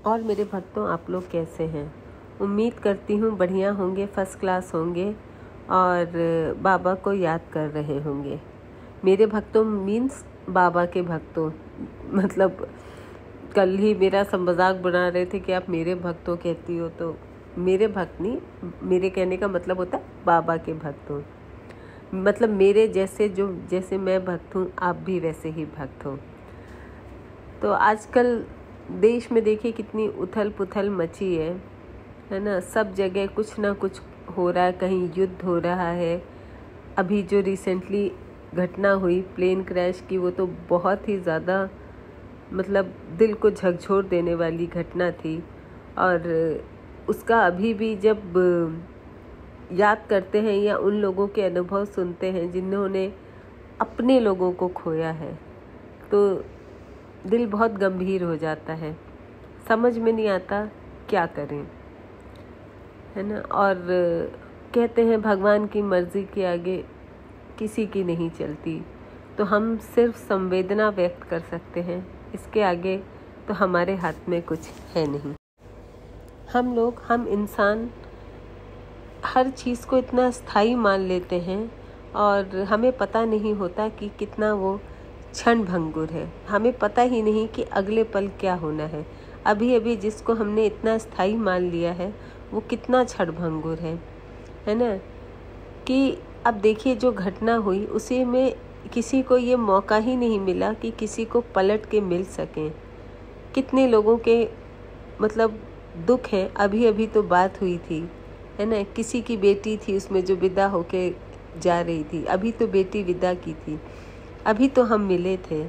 और मेरे भक्तों, आप लोग कैसे हैं? उम्मीद करती हूँ बढ़िया होंगे, फर्स्ट क्लास होंगे और बाबा को याद कर रहे होंगे। मेरे भक्तों मीन्स बाबा के भक्तों, मतलब कल ही मेरा सब मजाक बना रहे थे कि आप मेरे भक्तों कहती हो, तो मेरे भक्त नहीं, मेरे कहने का मतलब होता है बाबा के भक्तों, मतलब मेरे जैसे मैं भक्त हूँ, आप भी वैसे ही भक्त हो। तो आजकल देश में देखिए कितनी उथल पुथल मची है ना। सब जगह कुछ ना कुछ हो रहा है, कहीं युद्ध हो रहा है। अभी जो रिसेंटली घटना हुई प्लेन क्रैश की, वो तो बहुत ही ज़्यादा मतलब दिल को झकझोर देने वाली घटना थी। और उसका अभी भी जब याद करते हैं या उन लोगों के अनुभव सुनते हैं जिन्होंने अपने लोगों को खोया है, तो दिल बहुत गंभीर हो जाता है। समझ में नहीं आता क्या करें, है ना। और कहते हैं भगवान की मर्जी के आगे किसी की नहीं चलती, तो हम सिर्फ संवेदना व्यक्त कर सकते हैं, इसके आगे तो हमारे हाथ में कुछ है नहीं। हम इंसान हर चीज़ को इतना स्थायी मान लेते हैं और हमें पता नहीं होता कि कितना वो क्षण भंगुर है। हमें पता ही नहीं कि अगले पल क्या होना है। अभी अभी जिसको हमने इतना स्थायी मान लिया है वो कितना क्षण भंगुर है ना। कि अब देखिए जो घटना हुई उसी में किसी को ये मौका ही नहीं मिला कि किसी को पलट के मिल सकें। कितने लोगों के मतलब दुख है। अभी अभी तो बात हुई थी, है ना, किसी की बेटी थी उसमें जो विदा होके जा रही थी, अभी तो बेटी विदा की थी, अभी तो हम मिले थे।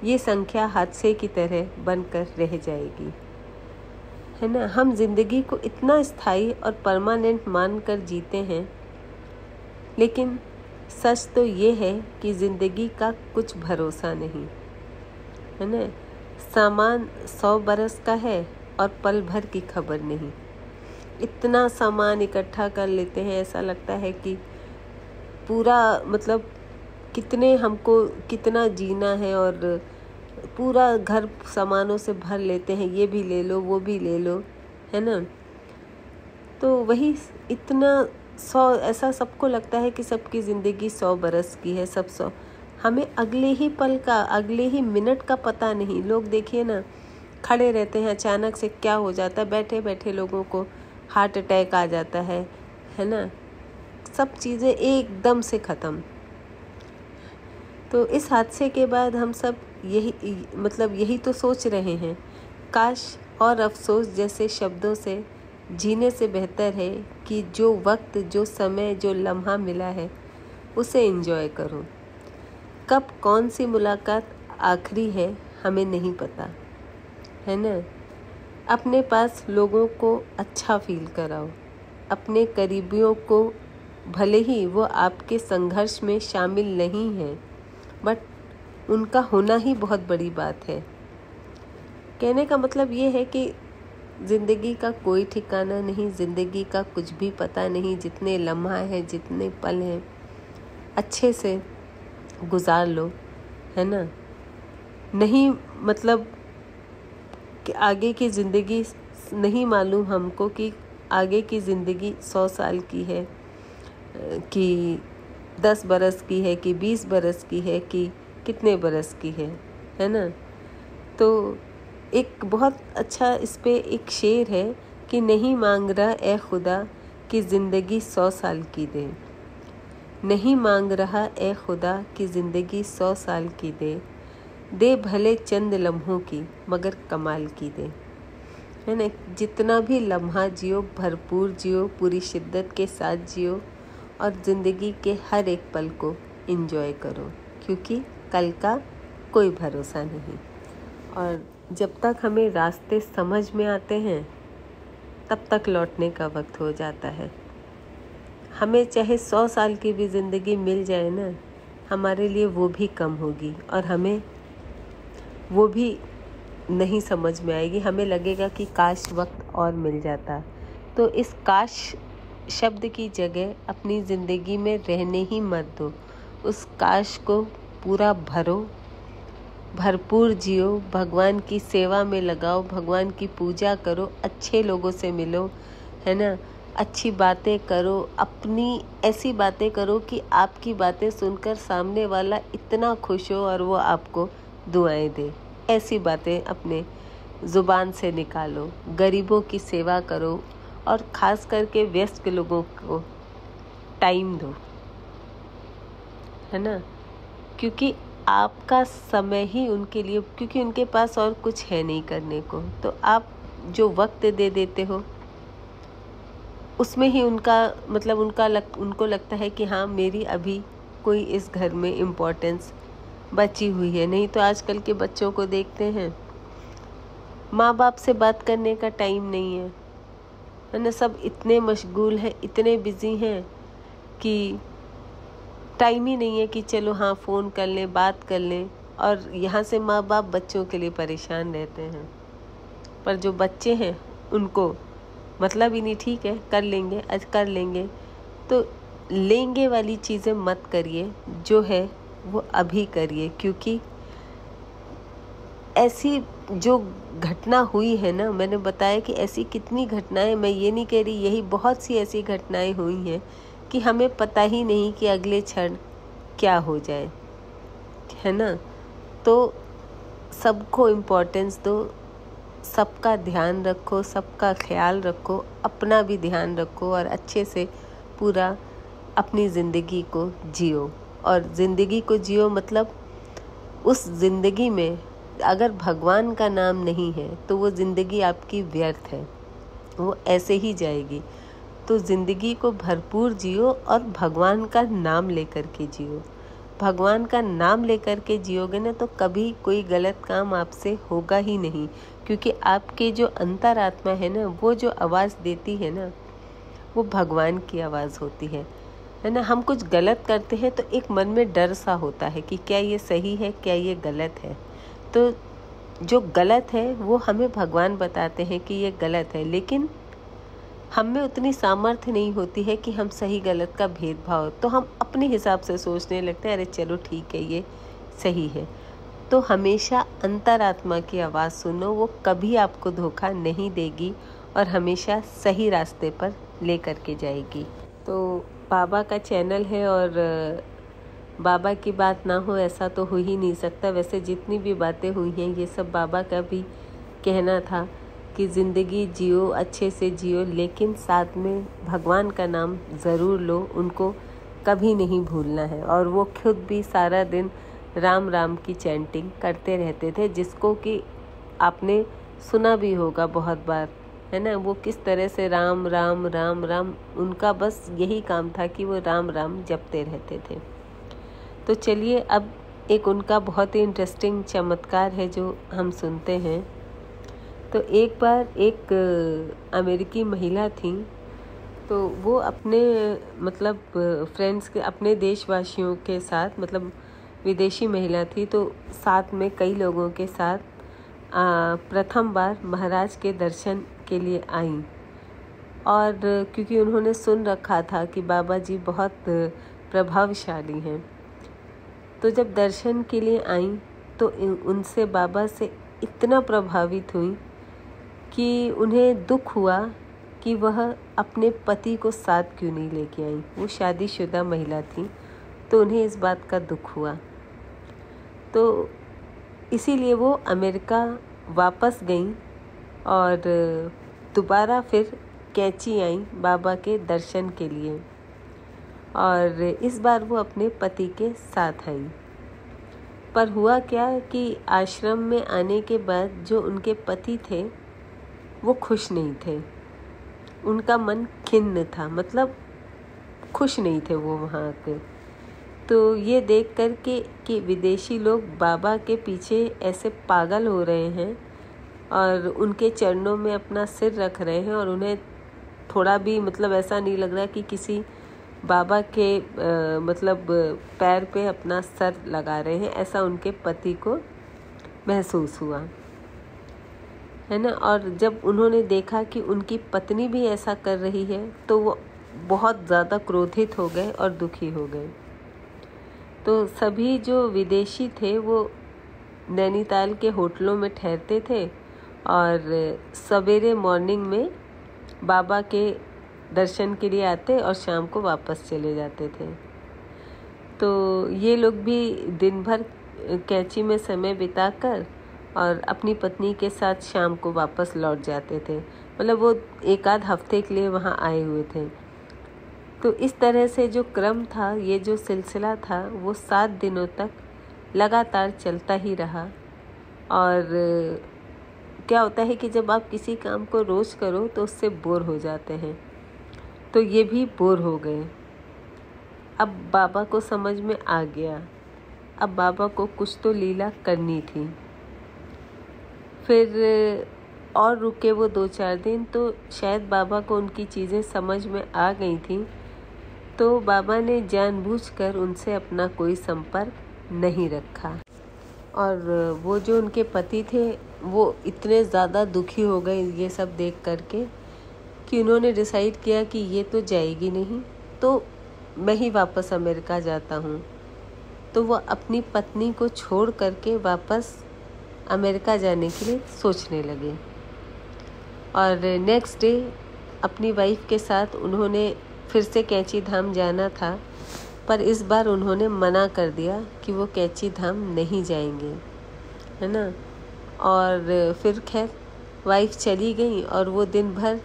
ये संख्या हादसे की तरह बनकर रह जाएगी, है ना। हम जिंदगी को इतना स्थायी और परमानेंट मानकर जीते हैं, लेकिन सच तो ये है कि जिंदगी का कुछ भरोसा नहीं, है ना। सामान 100 बरस का है और पल भर की खबर नहीं। इतना सामान इकट्ठा कर लेते हैं, ऐसा लगता है कि पूरा मतलब हमको कितना जीना है, और पूरा घर सामानों से भर लेते हैं, ये भी ले लो वो भी ले लो, है ना। तो वही इतना 100, ऐसा सबको लगता है कि सबकी ज़िंदगी 100 बरस की है, सब 100। हमें अगले ही पल का, अगले ही मिनट का पता नहीं। लोग देखिए ना, खड़े रहते हैं, अचानक से क्या हो जाता है, बैठे बैठे लोगों को हार्ट अटैक आ जाता है ना। सब चीज़ें एकदम से ख़त्म। तो इस हादसे के बाद हम सब यही तो सोच रहे हैं, काश और अफसोस जैसे शब्दों से जीने से बेहतर है कि जो वक्त, जो समय, जो लम्हा मिला है उसे एंजॉय करो। कब कौन सी मुलाकात आखिरी है हमें नहीं पता, है ना। अपने पास लोगों को अच्छा फील कराओ। अपने करीबियों को, भले ही वो आपके संघर्ष में शामिल नहीं है, बट उनका होना ही बहुत बड़ी बात है। कहने का मतलब ये है कि ज़िंदगी का कोई ठिकाना नहीं, ज़िंदगी का कुछ भी पता नहीं। जितने लम्हा है, जितने पल हैं, अच्छे से गुजार लो, है ना। नहीं मतलब कि आगे की ज़िंदगी नहीं मालूम हमको कि आगे की ज़िंदगी 100 साल की है कि 10 बरस की है कि 20 बरस की है कि कितने बरस की है ना। तो एक बहुत अच्छा इस पे एक शेर है कि नहीं मांग रहा ए खुदा कि ज़िंदगी 100 साल की दे। नहीं मांग रहा ए खुदा कि ज़िंदगी 100 साल की दे भले चंद लम्हों की मगर कमाल की दे, है ना। जितना भी लम्हा जियो, भरपूर जियो, पूरी शिद्दत के साथ जियो और ज़िंदगी के हर एक पल को एंजॉय करो, क्योंकि कल का कोई भरोसा नहीं। और जब तक हमें रास्ते समझ में आते हैं तब तक लौटने का वक्त हो जाता है। हमें चाहे 100 साल की भी ज़िंदगी मिल जाए ना, हमारे लिए वो भी कम होगी और हमें वो भी नहीं समझ में आएगी। हमें लगेगा कि काश वक्त और मिल जाता। तो इस काश शब्द की जगह अपनी ज़िंदगी में रहने ही मत दो। उस काश को पूरा भरो भरपूर जियो, भगवान की सेवा में लगाओ, भगवान की पूजा करो, अच्छे लोगों से मिलो, है ना, अच्छी बातें करो, अपनी ऐसी बातें करो कि आपकी बातें सुनकर सामने वाला इतना खुश हो और वो आपको दुआएं दे। ऐसी बातें अपने ज़ुबान से निकालो, गरीबों की सेवा करो और ख़ास करके व्यस्त लोगों को टाइम दो, है ना, क्योंकि आपका समय ही उनके लिए, क्योंकि उनके पास और कुछ है नहीं करने को, तो आप जो वक्त दे देते हो उसमें ही उनका मतलब उनको लगता है कि हाँ, मेरी अभी कोई इस घर में इम्पोर्टेंस बची हुई है। नहीं तो आजकल के बच्चों को देखते हैं, माँ बाप से बात करने का टाइम नहीं है ना, सब इतने मशगूल हैं, इतने बिजी हैं कि टाइम ही नहीं है कि चलो हाँ फ़ोन कर लें, बात कर लें। और यहाँ से माँ बाप बच्चों के लिए परेशान रहते हैं, पर जो बच्चे हैं उनको मतलब ही नहीं, ठीक है कर लेंगे, आज कर लेंगे। तो लेंगे वाली चीज़ें मत करिए, जो है वो अभी करिए, क्योंकि ऐसी जो घटना हुई है ना, मैंने बताया कि ऐसी कितनी घटनाएं, मैं ये नहीं कह रही, यही बहुत सी ऐसी घटनाएं हुई हैं कि हमें पता ही नहीं कि अगले क्षण क्या हो जाए, है ना। तो सबको इम्पोर्टेंस दो, सबका ध्यान रखो, सबका ख्याल रखो, अपना भी ध्यान रखो और अच्छे से पूरा अपनी ज़िंदगी को जियो। और ज़िंदगी को जियो मतलब उस ज़िंदगी में अगर भगवान का नाम नहीं है तो वो ज़िंदगी आपकी व्यर्थ है, वो ऐसे ही जाएगी। तो ज़िंदगी को भरपूर जियो और भगवान का नाम लेकर के जियो। भगवान का नाम लेकर के जियोगे ना तो कभी कोई गलत काम आपसे होगा ही नहीं, क्योंकि आपके जो अंतरात्मा है ना, वो जो आवाज़ देती है ना, वो भगवान की आवाज़ होती है ना। हम कुछ गलत करते हैं तो एक मन में डर सा होता है कि क्या ये सही है, क्या ये गलत है। तो जो गलत है वो हमें भगवान बताते हैं कि ये गलत है, लेकिन हम में उतनी सामर्थ्य नहीं होती है कि हम सही गलत का भेदभाव, तो हम अपने हिसाब से सोचने लगते हैं, अरे चलो ठीक है ये सही है। तो हमेशा अंतरात्मा की आवाज़ सुनो, वो कभी आपको धोखा नहीं देगी और हमेशा सही रास्ते पर ले करके जाएगी। तो बाबा का चैनल है और बाबा की बात ना हो ऐसा तो हो ही नहीं सकता। वैसे जितनी भी बातें हुई हैं ये सब बाबा का भी कहना था कि ज़िंदगी जियो, अच्छे से जियो, लेकिन साथ में भगवान का नाम ज़रूर लो, उनको कभी नहीं भूलना है। और वो खुद भी सारा दिन राम राम की चैंटिंग करते रहते थे, जिसको कि आपने सुना भी होगा बहुत बार, है ना। वो किस तरह से राम राम राम राम, उनका बस यही काम था कि वो राम राम जपते रहते थे। तो चलिए अब एक उनका बहुत ही इंटरेस्टिंग चमत्कार है जो हम सुनते हैं। तो एक बार एक अमेरिकी महिला थी, तो वो अपने मतलब फ्रेंड्स के, अपने देशवासियों के साथ, मतलब विदेशी महिला थी, तो साथ में कई लोगों के साथ प्रथम बार महाराज के दर्शन के लिए आई। और क्योंकि उन्होंने सुन रखा था कि बाबा जी बहुत प्रभावशाली हैं, तो जब दर्शन के लिए आई तो उनसे बाबा से इतना प्रभावित हुई कि उन्हें दुख हुआ कि वह अपने पति को साथ क्यों नहीं लेके आई। वो शादीशुदा महिला थी, तो उन्हें इस बात का दुख हुआ। तो इसीलिए वो अमेरिका वापस गई और दोबारा फिर कैंची आई बाबा के दर्शन के लिए, और इस बार वो अपने पति के साथ आई। पर हुआ क्या कि आश्रम में आने के बाद जो उनके पति थे वो खुश नहीं थे, उनका मन खिन्न था, मतलब खुश नहीं थे वो वहाँ के। तो ये देख कर के कि विदेशी लोग बाबा के पीछे ऐसे पागल हो रहे हैं और उनके चरणों में अपना सिर रख रहे हैं, और उन्हें थोड़ा भी मतलब ऐसा नहीं लग रहा कि किसी बाबा के मतलब पैर पे अपना सर लगा रहे हैं, ऐसा उनके पति को महसूस हुआ, है ना। और जब उन्होंने देखा कि उनकी पत्नी भी ऐसा कर रही है तो वो बहुत ज़्यादा क्रोधित हो गए और दुखी हो गए। तो सभी जो विदेशी थे वो नैनीताल के होटलों में ठहरते थे और सवेरे मॉर्निंग में बाबा के दर्शन के लिए आते और शाम को वापस चले जाते थे। तो ये लोग भी दिन भर कैंची में समय बिताकर और अपनी पत्नी के साथ शाम को वापस लौट जाते थे। मतलब वो एक आध हफ्ते के लिए वहाँ आए हुए थे। तो इस तरह से जो क्रम था, ये जो सिलसिला था, वो 7 दिनों तक लगातार चलता ही रहा। और क्या होता है कि जब आप किसी काम को रोज़ करो तो उससे बोर हो जाते हैं। तो ये भी बोर हो गए। अब बाबा को समझ में आ गया, अब बाबा को कुछ तो लीला करनी थी। फिर और रुके वो 2-4 दिन, तो शायद बाबा को उनकी चीज़ें समझ में आ गई थी। तो बाबा ने जानबूझकर उनसे अपना कोई संपर्क नहीं रखा। और वो जो उनके पति थे वो इतने ज़्यादा दुखी हो गए ये सब देख करके कि उन्होंने डिसाइड किया कि ये तो जाएगी नहीं, तो मैं ही वापस अमेरिका जाता हूँ। तो वो अपनी पत्नी को छोड़ करके वापस अमेरिका जाने के लिए सोचने लगे। और नेक्स्ट डे अपनी वाइफ के साथ उन्होंने फिर से कैंची धाम जाना था, पर इस बार उन्होंने मना कर दिया कि वो कैंची धाम नहीं जाएंगे, है ना। और फिर खैर वाइफ चली गई और वो दिन भर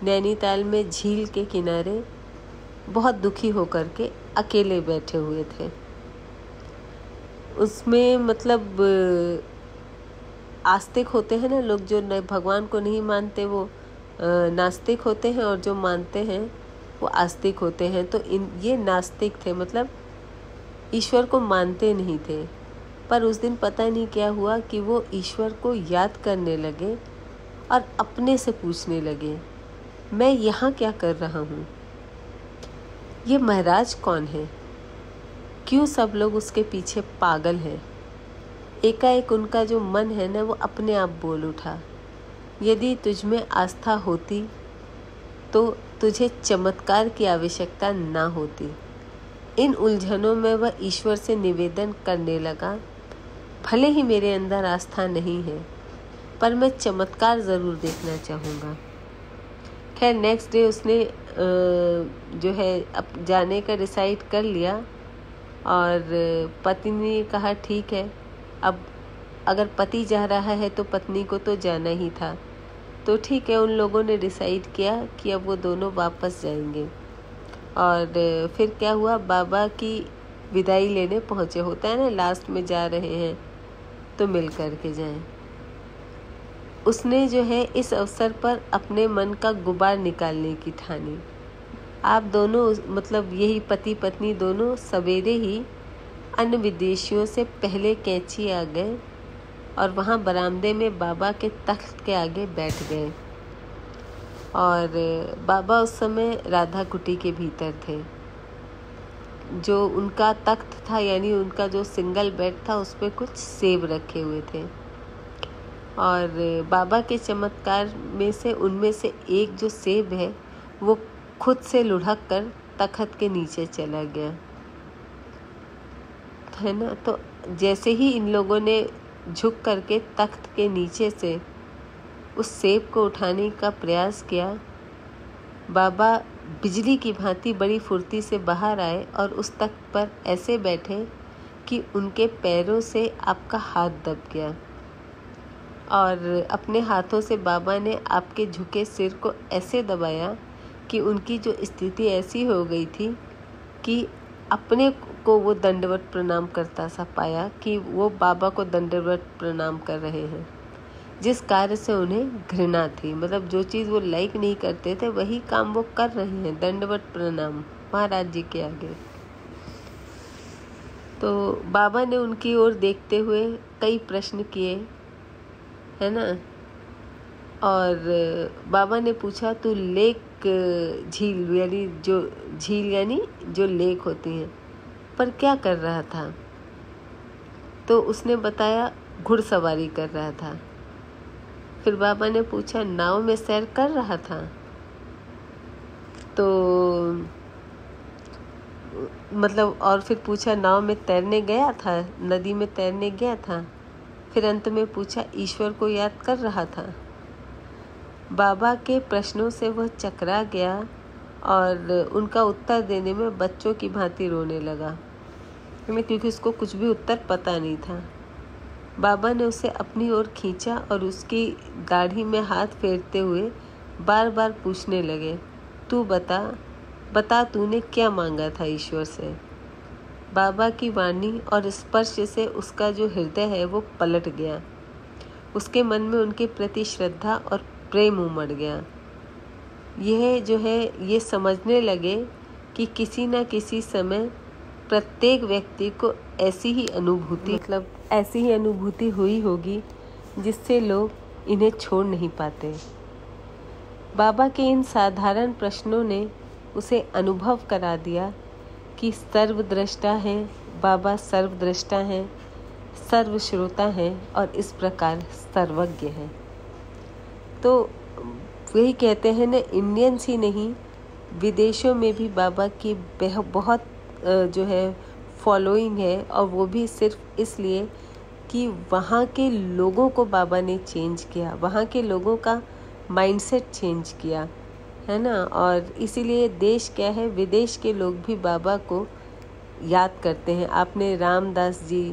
नैनीताल में झील के किनारे बहुत दुखी होकर के अकेले बैठे हुए थे। उसमें मतलब आस्तिक होते हैं ना लोग, जो भगवान को नहीं मानते वो नास्तिक होते हैं, और जो मानते हैं वो आस्तिक होते हैं। तो ये नास्तिक थे, मतलब ईश्वर को मानते नहीं थे। पर उस दिन पता नहीं क्या हुआ कि वो ईश्वर को याद करने लगे और अपने से पूछने लगे, मैं यहाँ क्या कर रहा हूँ? ये महाराज कौन है? क्यों सब लोग उसके पीछे पागल हैं? एकाएक उनका जो मन है ना, वो अपने आप बोल उठा, यदि तुझमें आस्था होती तो तुझे चमत्कार की आवश्यकता ना होती। इन उलझनों में वह ईश्वर से निवेदन करने लगा, भले ही मेरे अंदर आस्था नहीं है, पर मैं चमत्कार ज़रूर देखना चाहूँगा। खैर नेक्स्ट डे उसने जो है अब जाने का डिसाइड कर लिया। और पत्नी ने कहा ठीक है, अब अगर पति जा रहा है तो पत्नी को तो जाना ही था। तो ठीक है, उन लोगों ने डिसाइड किया कि अब वो दोनों वापस जाएंगे। और फिर क्या हुआ, बाबा की विदाई लेने पहुँचे। होता है ना, लास्ट में जा रहे हैं तो मिल कर के जाएं। उसने जो है इस अवसर पर अपने मन का गुबार निकालने की ठानी। आप दोनों, मतलब यही पति पत्नी दोनों, सवेरे ही अन्य विदेशियों से पहले कैंची आ गए और वहाँ बरामदे में बाबा के तख्त के आगे बैठ गए। और बाबा उस समय राधा कुटी के भीतर थे। जो उनका तख्त था, यानी उनका जो सिंगल बेड था, उस पर कुछ सेब रखे हुए थे। और बाबा के चमत्कार में से उनमें से एक जो सेब है वो खुद से लुढ़क कर तख्त के नीचे चला गया, है ना। तो जैसे ही इन लोगों ने झुक करके तख्त के नीचे से उस सेब को उठाने का प्रयास किया, बाबा बिजली की भांति बड़ी फुर्ती से बाहर आए और उस तख्त पर ऐसे बैठे कि उनके पैरों से आपका हाथ दब गया। और अपने हाथों से बाबा ने आपके झुके सिर को ऐसे दबाया कि उनकी जो स्थिति ऐसी हो गई थी कि अपने को वो दंडवत प्रणाम करता सा पाया कि वो बाबा को दंडवत प्रणाम कर रहे हैं, जिस कार्य से उन्हें घृणा थी। मतलब जो चीज़ वो लाइक नहीं करते थे वही काम वो कर रहे हैं, दंडवत प्रणाम महाराज जी के आगे। तो बाबा ने उनकी ओर देखते हुए कई प्रश्न किए, है ना। और बाबा ने पूछा, तू लेक झील यानी जो लेक होती हैं पर क्या कर रहा था? तो उसने बताया घुड़सवारी कर रहा था। फिर बाबा ने पूछा, नाव में सैर कर रहा था? तो मतलब और फिर पूछा, नाव में तैरने गया था, नदी में तैरने गया था? फिर अंत में पूछा, ईश्वर को याद कर रहा था। बाबा के प्रश्नों से वह चकरा गया और उनका उत्तर देने में बच्चों की भांति रोने लगा, क्योंकि उसको कुछ भी उत्तर पता नहीं था। बाबा ने उसे अपनी ओर खींचा और उसकी दाढ़ी में हाथ फेरते हुए बार बार पूछने लगे, तू बता तूने क्या मांगा था ईश्वर से। बाबा की वाणी और स्पर्श से उसका जो हृदय है वो पलट गया। उसके मन में उनके प्रति श्रद्धा और प्रेम उमड़ गया। यह जो है ये समझने लगे कि किसी न किसी समय प्रत्येक व्यक्ति को ऐसी ही अनुभूति हुई होगी जिससे लोग इन्हें छोड़ नहीं पाते। बाबा के इन साधारण प्रश्नों ने उसे अनुभव करा दिया कि सर्वद्रष्टा हैं, बाबा सर्वद्रष्टा हैं, सर्वश्रोता हैं और इस प्रकार सर्वज्ञ हैं। तो वही कहते हैं ना, इंडियंस ही नहीं विदेशों में भी बाबा की बहुत जो है फॉलोइंग है, और वो भी सिर्फ इसलिए कि वहाँ के लोगों को बाबा ने चेंज किया, वहाँ के लोगों का माइंडसेट चेंज किया, है ना। और इसीलिए देश क्या है, विदेश के लोग भी बाबा को याद करते हैं। आपने रामदास जी,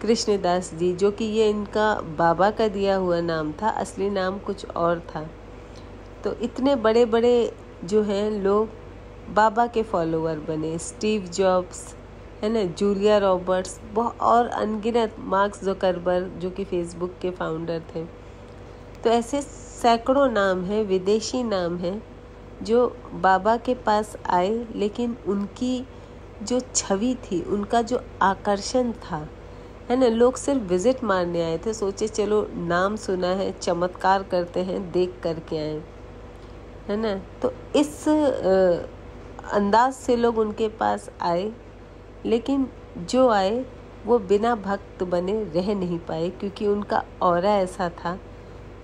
कृष्णदास जी, जो कि ये इनका बाबा का दिया हुआ नाम था, असली नाम कुछ और था। तो इतने बड़े बड़े जो हैं लोग बाबा के फॉलोअर बने। स्टीव जॉब्स, है ना, जूलिया रॉबर्ट्स, और अनगिनत, मार्क जुकरबर्ग जो कि फेसबुक के फाउंडर थे। तो ऐसे सैकड़ों नाम हैं, विदेशी नाम हैं, जो बाबा के पास आए, लेकिन उनकी जो छवि थी, उनका जो आकर्षण था, है ना, लोग सिर्फ विजिट मारने आए थे, सोचे चलो नाम सुना है, चमत्कार करते हैं, देख करके आए, है ना। तो इस अंदाज से लोग उनके पास आए, लेकिन जो आए वो बिना भक्त बने रह नहीं पाए, क्योंकि उनका ऑरा ऐसा था,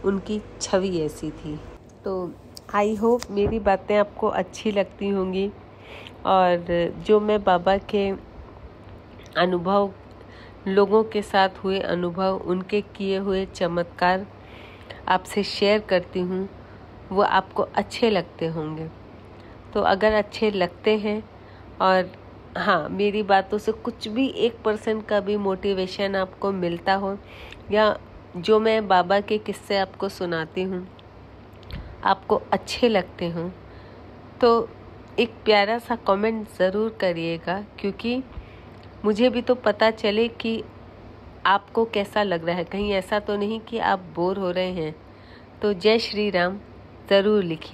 उनकी छवि ऐसी थी। तो आई होप मेरी बातें आपको अच्छी लगती होंगी, और जो मैं बाबा के अनुभव, लोगों के साथ हुए अनुभव, उनके किए हुए चमत्कार आपसे शेयर करती हूँ, वो आपको अच्छे लगते होंगे। तो अगर अच्छे लगते हैं, और हाँ, मेरी बातों से कुछ भी 1% का भी मोटिवेशन आपको मिलता हो, या जो मैं बाबा के किस्से आपको सुनाती हूँ आपको अच्छे लगते हों, तो एक प्यारा सा कमेंट ज़रूर करिएगा, क्योंकि मुझे भी तो पता चले कि आपको कैसा लग रहा है। कहीं ऐसा तो नहीं कि आप बोर हो रहे हैं। तो जय श्री राम ज़रूर लिखिए।